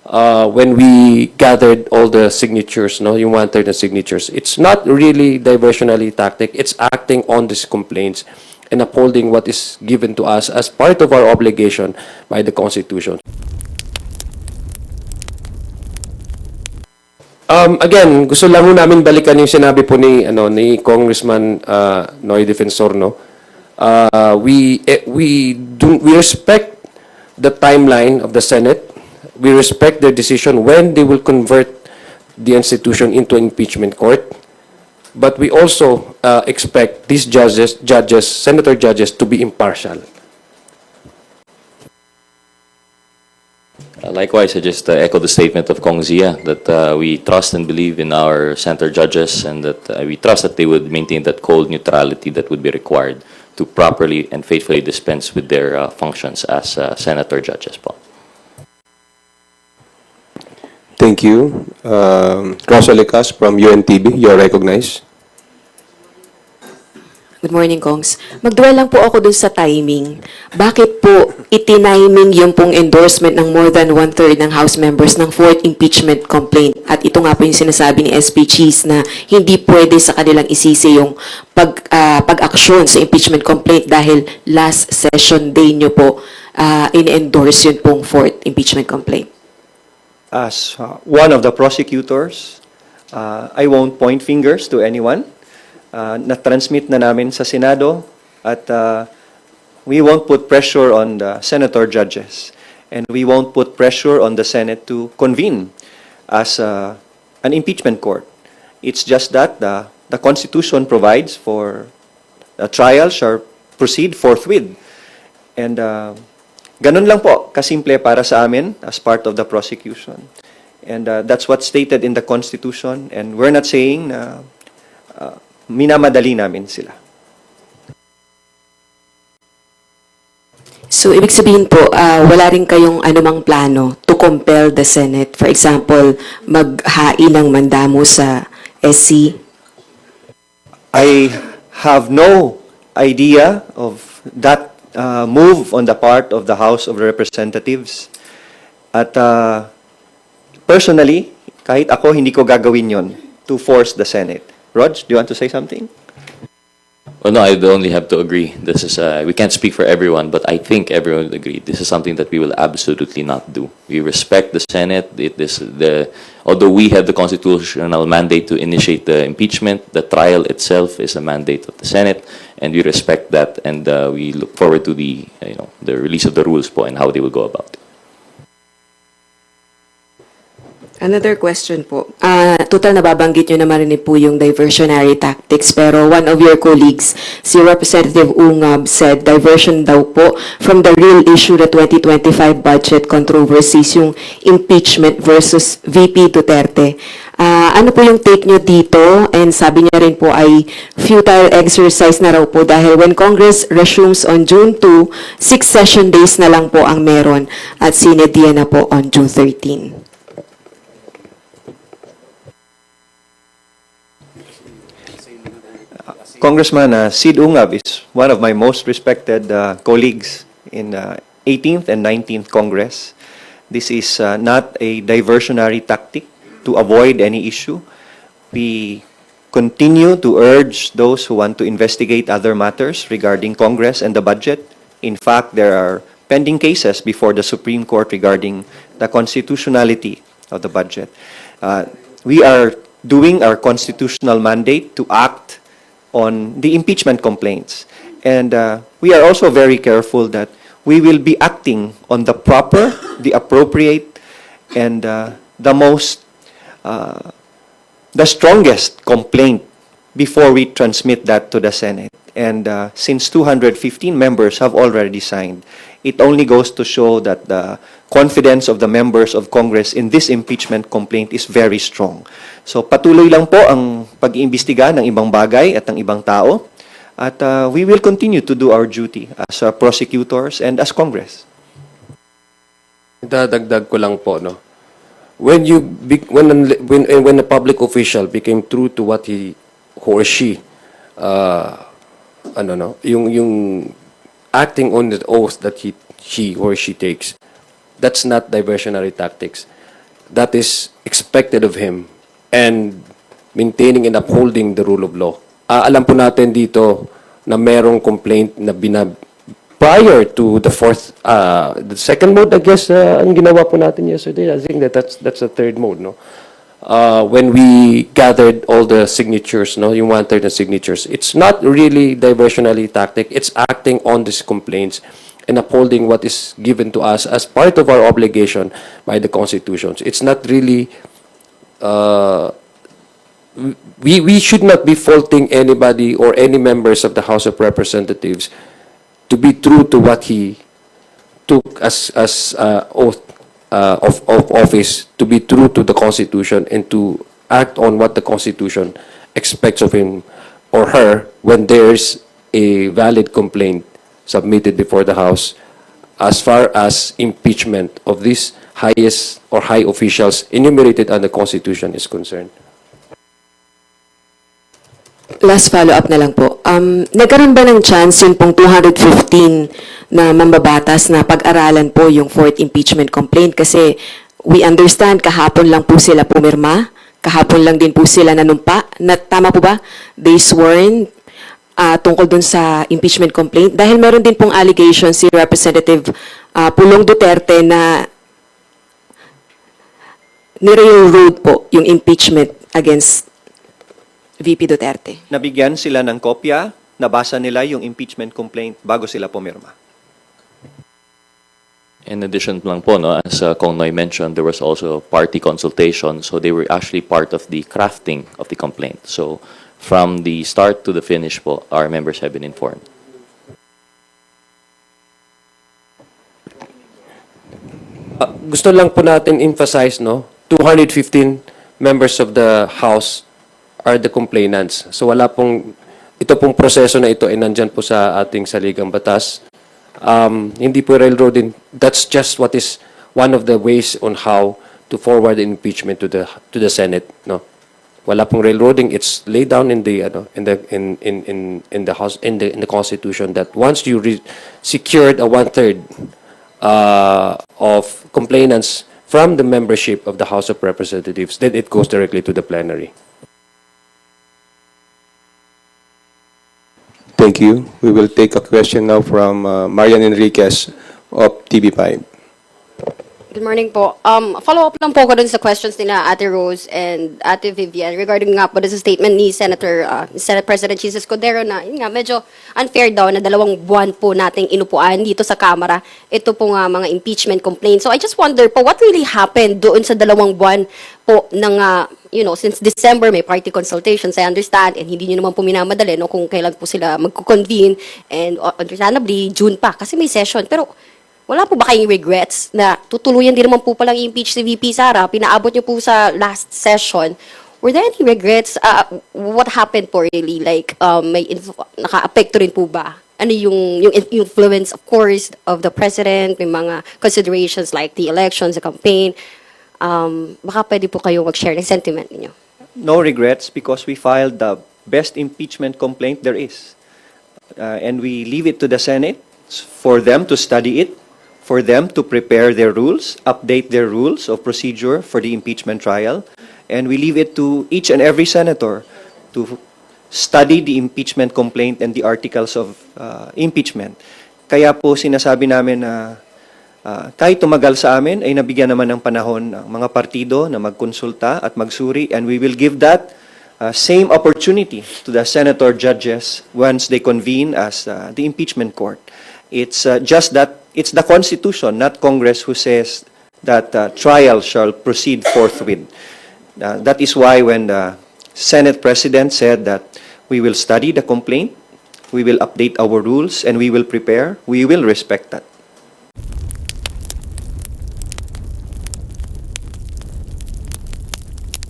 when we gathered all the signatures, no, yung 1/3 na signatures. It's not really diversionary tactic. It's acting on these complaints and upholding what is given to us as part of our obligation by the Constitution. Again, gusto lang namin balikan yung sinabi po ni Congressman Noy Defensor, no. We respect the timeline of the Senate. We respect their decision when they will convert the institution into an impeachment court. But we also expect these senator judges, to be impartial. Likewise, I just echo the statement of Kong Zia that we trust and believe in our senator judges, and that we trust that they would maintain that cold neutrality that would be required to properly and faithfully dispense with their functions as senator judges. Thank you. Rosalie from UNTV, you're recognized. Good morning, Kongs. Magduel lang po ako dun sa timing. Bakit po itiniming yung pong endorsement ng more than 1/3 ng House members ng 4th impeachment complaint? At ito nga po yung sinasabi ni SP Cheese na hindi pwede sa kanilang isisi yung pag-aksyon sa impeachment complaint dahil last session day nyo po in-endorse yun pong 4th impeachment complaint. As one of the prosecutors, I won't point fingers to anyone. Na-transmit na namin sa Senado at we won't put pressure on the senator judges, and we won't put pressure on the Senate to convene as an impeachment court. It's just that the Constitution provides for a trial shall proceed forthwith. And ganun lang po, kasimple para sa amin as part of the prosecution. And that's what's stated in the Constitution, and we're not saying na minamadali namin sila. So, ibig sabihin po, wala rin kayong anumang plano to compel the Senate? For example, maghain ng mandamo sa SC? I have no idea of that move on the part of the House of Representatives. At personally, kahit ako, hindi ko gagawin yon to force the Senate. Rog, do you want to say something? Well, no, I only have to agree. This is we can't speak for everyone, but I think everyone would agree. This is something that we will absolutely not do. We respect the Senate. Although we have the constitutional mandate to initiate the impeachment, the trial itself is a mandate of the Senate, and we respect that. And we look forward to the release of the rules and how they will go about it. Another question po. Total nababanggit nyo naman rin po yung diversionary tactics, pero one of your colleagues, si Representative Ungab, said diversion daw po from the real issue na 2025 budget controversies, yung impeachment versus VP Duterte. Ano po yung take nyo dito? And sabi niya rin po ay futile exercise na raw po dahil when Congress resumes on June 2, 6 session days na lang po ang meron at sinediya na po on June 13. Congressman Sid Ungab is one of my most respected colleagues in 18th and 19th Congress. This is not a diversionary tactic to avoid any issue. We continue to urge those who want to investigate other matters regarding Congress and the budget. In fact, there are pending cases before the Supreme Court regarding the constitutionality of the budget. We are doing our constitutional mandate to act on the impeachment complaints. And we are also very careful that we will be acting on the proper, the appropriate, and the strongest complaint before we transmit that to the Senate. And since 215 members have already signed, it only goes to show that the confidence of the members of Congress in this impeachment complaint is very strong. So patuloy lang po ang pag-iimbestiga ng ibang bagay at ng ibang tao. At we will continue to do our duty as prosecutors and as Congress. Dadagdag ko lang po, no. When a public official became true to what he or she yung acting on the oath that he or she takes, that's not diversionary tactics. that is expected of him and maintaining and upholding the rule of law. Alam po natin dito na merong complaint na prior to the the second mode, I guess, ang ginawa po natin yesterday. I think that's the third mode, no? When we gathered all the signatures, no, yung 1/3 of signatures, it's not really diversionary tactic. It's acting on these complaints and upholding what is given to us as part of our obligation by the Constitution. It's not really, we should not be faulting anybody or any members of the House of Representatives to be true to what he took as oath of office, to be true to the Constitution and to act on what the Constitution expects of him or her when there's a valid complaint submitted before the House as far as impeachment of these highest or high officials enumerated under the Constitution is concerned. Last follow-up na lang po. Nagkaroon ba ng chance yung pong 215 na mambabatas na pag-aralan po yung fourth impeachment complaint? Kasi we understand kahapon lang po sila pumirma, kahapon lang din po sila nanumpa. Tama po ba? They sworn tungkol dun sa impeachment complaint. Dahil meron din pong allegation si Representative Pulong Duterte na nire-railroad po yung impeachment against VP Duterte. Nabigyan sila ng kopya, nabasa nila yung impeachment complaint bago sila pumirma. In addition lang po, no, as Kong Noy mentioned, there was also party consultation, so they were actually part of the crafting of the complaint. So from the start to the finish po, our members have been informed. Gusto lang po natin emphasize, no, 215 members of the House are the complainants. So wala pong, ito pong proseso na ito ay nandyan po sa ating saligang batas. Hindi po railroading. That's just what is one of the ways on how to forward the impeachment to the Senate, no. Wala pong railroading. It's laid down in the House, in the Constitution, that once you secured a 1/3 of complainants from the membership of the House of Representatives, then it goes directly to the plenary. Thank you. We will take a question now from Marian Enriquez of TV5. Good morning po. Follow-up lang po ko dun sa questions nila Ate Rose and Ate Vivian regarding nga po sa statement ni Senate President Jesus Cordero na yun nga, medyo unfair daw na 2 buwan po nating inupuan dito sa Kamara. Ito po nga mga impeachment complaints. So I just wonder po, what really happened doon sa 2 buwan po ng, since December may party consultations, I understand, and hindi nyo naman po minamadali no, kung kailan po sila magko-convene, and understandably, June pa, kasi may session. Pero wala po ba kayong regrets na tutuluyan din naman po palang impeach si VP Sara, pinaabot nyo po sa last session? Were there any regrets? What happened po really? Like, naka-apekto rin po ba? Ano yung influence, of course, of the President, may mga considerations like the elections, the campaign. Baka pwede po kayo mag-share ng sentiment niyo. No regrets because we filed the best impeachment complaint there is. And we leave it to the Senate for them to study it, for them to prepare their rules, update their rules of procedure for the impeachment trial, and we leave it to each and every senator to study the impeachment complaint and the articles of impeachment. Kaya po sinasabi namin na kahit tumagal sa amin, ay nabigyan naman ng panahon ng mga partido na magkonsulta at magsuri, and we will give that same opportunity to the senator judges once they convene as the impeachment court. It's just that it's the Constitution, not Congress, who says that trial shall proceed forthwith. That is why when the Senate President said that we will study the complaint, we will update our rules, and we will prepare, we will respect that.